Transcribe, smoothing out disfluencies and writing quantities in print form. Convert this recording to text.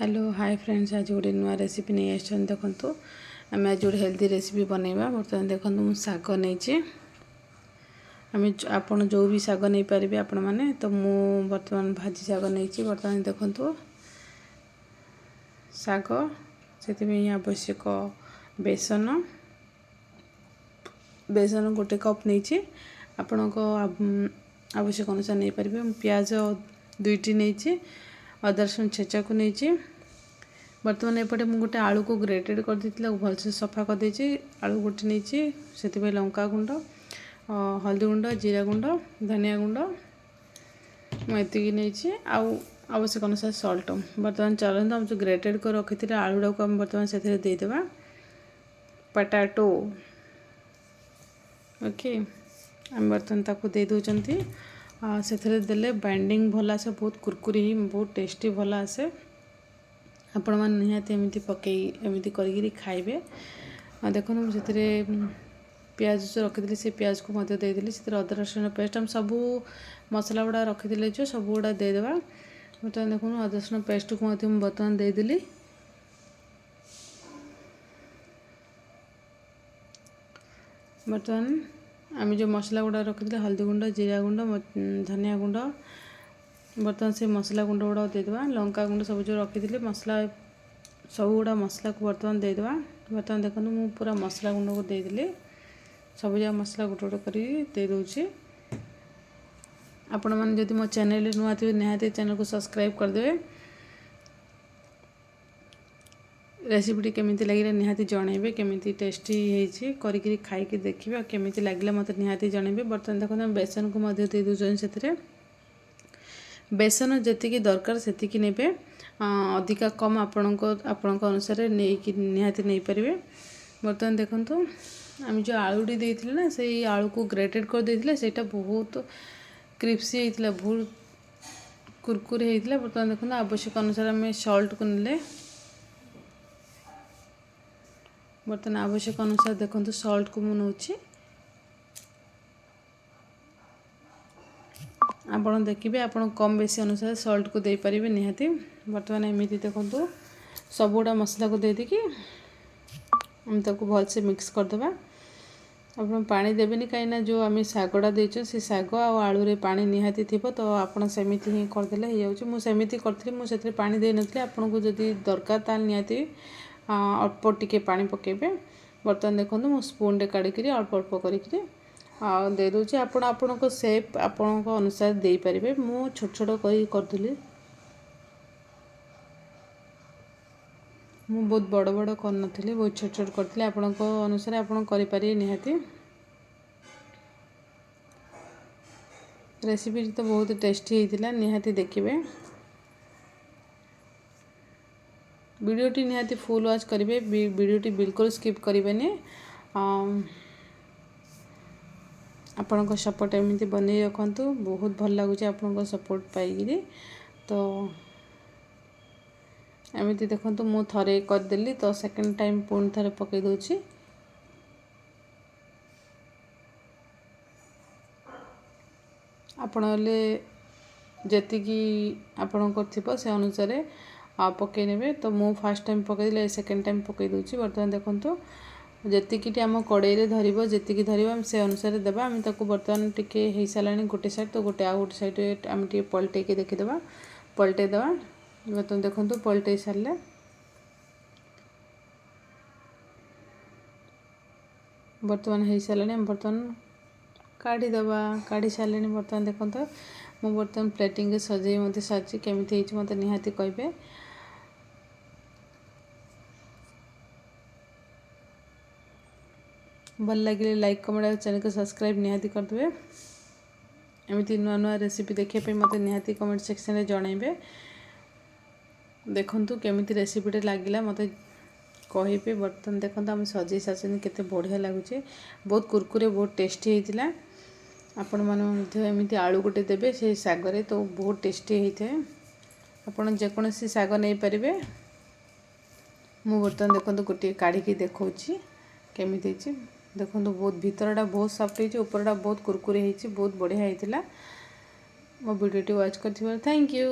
Hello hi friends, आज गोटे नुआ रेसिपी नहीं आम देखो आम आज गोटे हेल्दी रेसिपी बनैबा। बर्तमान देखो मुझे शाग नहीं आम आपड़ जो भी शाग नहीं पारे आपण मैंने तो मु बर्तमान भाजी शाग नहीं। बर्तमान देखो शाग से आवश्यक बेसन बेसन गोटे कप नहीं आपण आवश्यक अनुसार नहीं पारे। प्याज दुईटी नहीं, अदा रसुण छेचा को नहीं। बर्तमान एपटे मुझे गोटे आलू को ग्रेटेड कर देती भलसे सफा कर देछि। आलू गोटे नहीं से लंका गुंड, हल्दी गुंड, जीरा गुंड, धनिया गुंड मुझे नहीं आवश्यक अनुसार सल्ट। बर्तमान चलते हम जो ग्रेटेड कर रखी थे आलूटा को बर्तमान से देदेबा पटाटो। ओके, आम बर्तमान ताको दे दौरान से देले बाइंडिंग भल आसे, बहुत कुरकुरी बहुत टेस्टी भल आसे। आपण मैंने निहाती एमती पकई एमती करी खाइबे। देखो मुझे प्याज जो रखी से प्याज को देदेली से अदा रसुण पेस्ट हम सब मसला गुड़ा रखी जो सब गुड़ा देदेबा। बर्तमान देखो अदा रसुण पेस्ट को बर्तमान देदेली। बर्तमान आम जो मसला गुड़ा रखी हल्दी गुंड, जीरा गुंड, धनिया गुंड, बर्तमान से मसला गुंड गुड़ा देदेबा। लंका गुंड सब जो रखी थे मसला सब गुड़ा मसला को बर्तमान देदेबा। बर्तमान देखो मु पूरा मसला गुंड को देदेली सब जगह मसला गोटे गोटे कर दे। आपण मैंने जदि मो चैनल नुआ थे निहाती चैनल को सब्सक्राइब करदे। रेसिपीटी केमिति लगे निहाती जनइबे, केमिति टेस्टी होइछि करिकरी खाइके देखिबे, केमिति लागला मते निहाती जनइबे। बर्तमान देखो हम बेसन को मध्य दे दोजन से बेसन जति दरकार सेतिकी नेबे, अधिका कम आपण अनुसार निहाती नहीं पारे। बर्तमान देखो आम जो आलूटी देते ना से आलू को ग्रेटेड कर देते सेटा बहुत क्रिप्सी होता, बहुत कुरकुरी होता। बर्तमान देखो आवश्यक अनुसार आम सल्ट को नेले। बर्तमान आवश्यक अनुसार देखो सल्ट को मु नौछि। आपण देखिए आपण कम बेसी अनुसार सल्ट को दे पारिबे निहाती। बर्तमान एमती देखो सब गुड़ा मसला को दे देकी हम ताको भल से मिक्स करदे। आप पानी देवेनि कहीं जो आम शागटा देचो से शाग आलू रे पानी निहाती थी तो आपड़ सेमती ही करदे हो। मुझे करी मुझे पानी दे नी। आपन को जदि दरकार ताल निहाती अल्प टिके पानी पकेबे। बर्तमान देखो मो स्पून टे काढ़ी अल्प अल्प करी दे दूँ। आपण को सेप आपण अनुसार दे पारे। मु छोट छोट करी मु बहुत बड़ बड़ कर नी, बहुत छोट छोट करी। आपण अनुसार आपण करें निहाती। रेसिपी तो बहुत टेस्टी होता, निहाती देखिए। वीडियोटी निहाती फुल वॉच करेंगे, वीडियोटी बिल्कुल स्किप करेंगे। आपण सपोर्ट एमती बन रखु, बहुत भल लगुच आपण सपोर्ट पाई। तो एमती देखो मु थरे करदेली तो सेकेंड टाइम पुणी थे पकई दूची। आपण जी आपण से अनुसार पकई ने। तो मु फास्ट टाइम पकईदे सेकेंड टाइम पकई दूची। बर्तमान देखो जी आम कड़े धरब जी धरब से अनुसार देवा। आम ताको बर्तमान टिके हो सारा गोटे साइड तो गोटे गोटे साइड आम टे पलटे देखीदे पलटे देवा। बर्तमान देखो पलटे सारे बर्तमान हो सारे बर्तमान काढ़ीदेवा। काढ़ी सारे बर्तमान देखो मु बर्तमान प्लेटिंग सजे मत सारी केमी मत निहाती कहे। भल लगे लाइक कमेंट और चैनल को सब्सक्राइब निहाती करदे। एमती नुआ नुआ रेसिपी देखिए मत निहाती कमेंट सेक्शन में जनइबे। देखु केमिति रेसिपीटे लगिला मत कहे। बर्तमान देखो आम सजे सारे केते बढ़िया लगुच, बहुत कुरकुरे बहुत टेस्टी होता। आपण मैंने आलू गोटे देवे से शागरे तो बहुत टेस्टी होता है। आपड़ जेकोसी शाग नहीं पारे। मु बर्तमान देखो गोटे काढ़ी देखा केमी देखो बहुत भीतरटा बहुत सॉफ्ट होती, ऊपरटा बहुत कुरकुरी होती, बहुत बढ़िया होता। मो वीडियो वॉच कर थैंक यू।